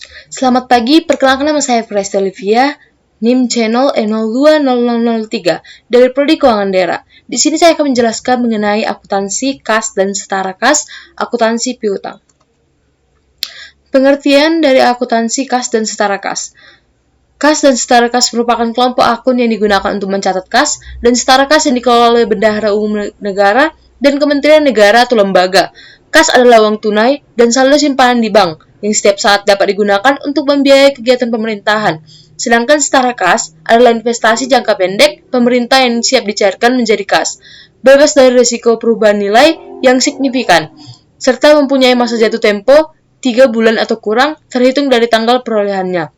Selamat pagi, perkenalkan nama saya Presta Olivia, NIM Channel E020003 dari Prodi Keuangan Daerah. Di sini saya akan menjelaskan mengenai akuntansi kas dan setara kas, akuntansi piutang. Pengertian dari akuntansi kas dan setara kas. Kas dan setara kas merupakan kelompok akun yang digunakan untuk mencatat kas, dan setara kas yang dikelola oleh Bendahara Umum Negara dan Kementerian Negara atau lembaga. Kas adalah uang tunai dan saldo simpanan di bank, yang setiap saat dapat digunakan untuk membiayai kegiatan pemerintahan. Sedangkan setara kas adalah investasi jangka pendek pemerintah yang siap dicairkan menjadi kas, bebas dari risiko perubahan nilai yang signifikan, serta mempunyai masa jatuh tempo 3 bulan atau kurang terhitung dari tanggal perolehannya.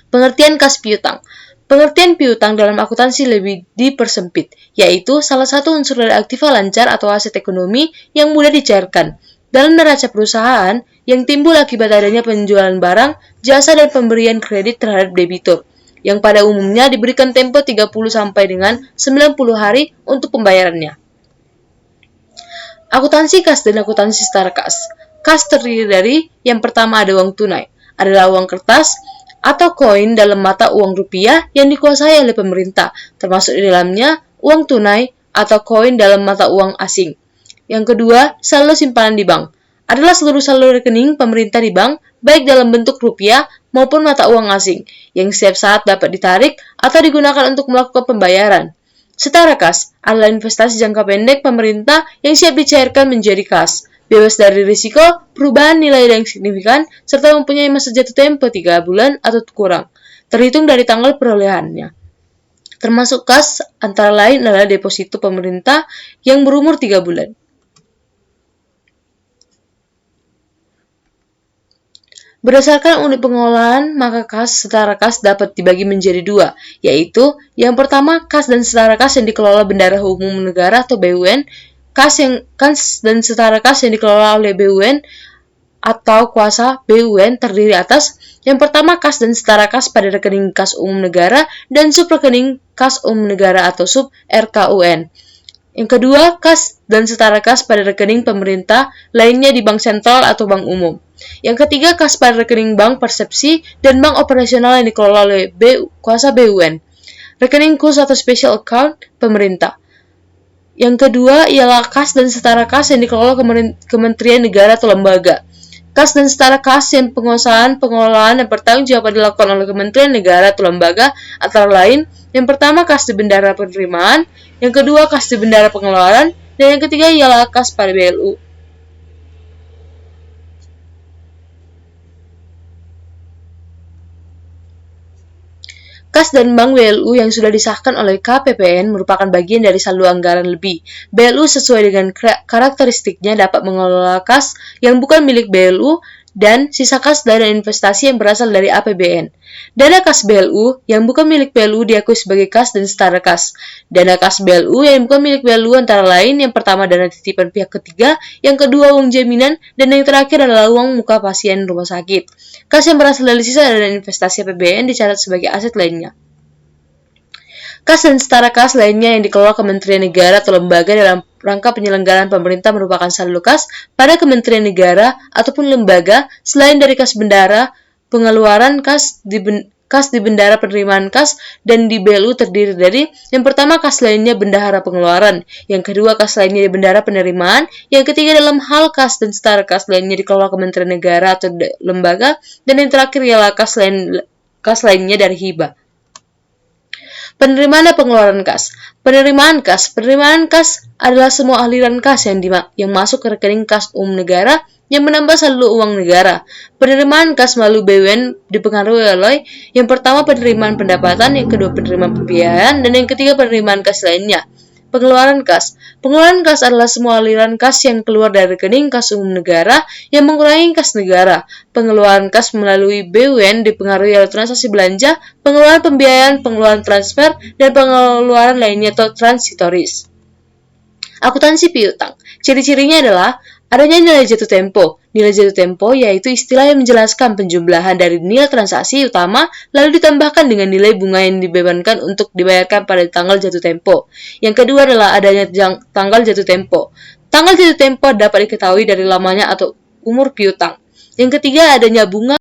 Pengertian kas piutang. Pengertian piutang dalam akuntansi lebih dipersempit, yaitu salah satu unsur dari aktiva lancar atau aset ekonomi yang mudah dicairkan dalam neraca perusahaan yang timbul akibat adanya penjualan barang, jasa, dan pemberian kredit terhadap debitur, yang pada umumnya diberikan tempo 30 sampai dengan 90 hari untuk pembayarannya. Akuntansi kas dan akuntansi setara kas. Kas terdiri dari yang pertama ada uang tunai, adalah uang kertas atau koin dalam mata uang rupiah yang dikuasai oleh pemerintah, termasuk di dalamnya uang tunai atau koin dalam mata uang asing. Yang kedua, saldo simpanan di bank, adalah seluruh saldo rekening pemerintah di bank, baik dalam bentuk rupiah maupun mata uang asing, yang setiap saat dapat ditarik atau digunakan untuk melakukan pembayaran. Setara kas adalah investasi jangka pendek pemerintah yang siap dicairkan menjadi kas, bebas dari risiko perubahan nilai yang signifikan, serta mempunyai masa jatuh tempo 3 bulan atau kurang, terhitung dari tanggal perolehannya. Termasuk kas antara lain adalah deposito pemerintah yang berumur 3 bulan. Berdasarkan unit pengelolaan, maka kas setara kas dapat dibagi menjadi dua, yaitu yang pertama kas dan setara kas yang dikelola Bendahara Umum Negara atau BUN, kas dan setara kas yang dikelola oleh BUN atau kuasa BUN terdiri atas yang pertama kas dan setara kas pada rekening kas umum negara dan subrekening kas umum negara atau sub RKUN. Yang kedua, kas dan setara kas pada rekening pemerintah lainnya di bank sentral atau bank umum. Yang ketiga, kas pada rekening bank persepsi dan bank operasional yang dikelola oleh kuasa BUN. Rekening khusus atau special account pemerintah. Yang kedua ialah kas dan setara kas yang dikelola Kementerian Negara atau lembaga. Kas dan setara kas yang pengelolaan dan pertanggungjawaban dilakukan oleh Kementerian Negara atau lembaga antara lain, yang pertama kas di Bendahara Penerimaan, yang kedua kas di Bendahara Pengeluaran, dan yang ketiga ialah kas pada BLU. Kas dan bank BLU yang sudah disahkan oleh KPPN merupakan bagian dari saldo anggaran lebih. BLU sesuai dengan karakteristiknya dapat mengelola kas yang bukan milik BLU dan sisa kas dana investasi yang berasal dari APBN. Dana kas BLU yang bukan milik BLU diakui sebagai kas dan setara kas. Dana kas BLU yang bukan milik BLU antara lain yang pertama dana titipan pihak ketiga, yang kedua uang jaminan, dan yang terakhir adalah uang muka pasien rumah sakit. Kas yang berasal dari sisa dana investasi APBN dicatat sebagai aset lainnya. Kas dan setara kas lainnya yang dikelola Kementerian Negara atau lembaga dalam rangka penyelenggaraan pemerintah merupakan saldo kas pada Kementerian Negara ataupun lembaga selain dari kas bendahara, pengeluaran kas di Bendahara Penerimaan kas, dan di BLU terdiri dari yang pertama kas lainnya bendahara pengeluaran, yang kedua kas lainnya di bendahara penerimaan, yang ketiga dalam hal kas dan setara kas lainnya dikelola Kementerian Negara atau lembaga, dan yang terakhir ialah kas lainnya dari hibah. Penerimaan dan pengeluaran kas. Penerimaan kas adalah semua aliran kas yang masuk ke rekening kas umum negara yang menambah saldo uang negara. Penerimaan kas melalui BUN dipengaruhi oleh yang pertama penerimaan pendapatan, yang kedua penerimaan pembiayaan, dan yang ketiga penerimaan kas lainnya. Pengeluaran kas. Pengeluaran kas adalah semua aliran kas yang keluar dari rekening kas umum negara yang mengurangi kas negara. Pengeluaran kas melalui BUN dipengaruhi oleh transaksi belanja, pengeluaran pembiayaan, pengeluaran transfer, dan pengeluaran lainnya atau transitoris. Akuntansi piutang. Ciri-cirinya adalah adanya nilai jatuh tempo. Nilai jatuh tempo yaitu istilah yang menjelaskan penjumlahan dari nilai transaksi utama lalu ditambahkan dengan nilai bunga yang dibebankan untuk dibayarkan pada tanggal jatuh tempo. Yang kedua adalah adanya tanggal jatuh tempo. Tanggal jatuh tempo dapat diketahui dari lamanya atau umur piutang. Yang ketiga adanya bunga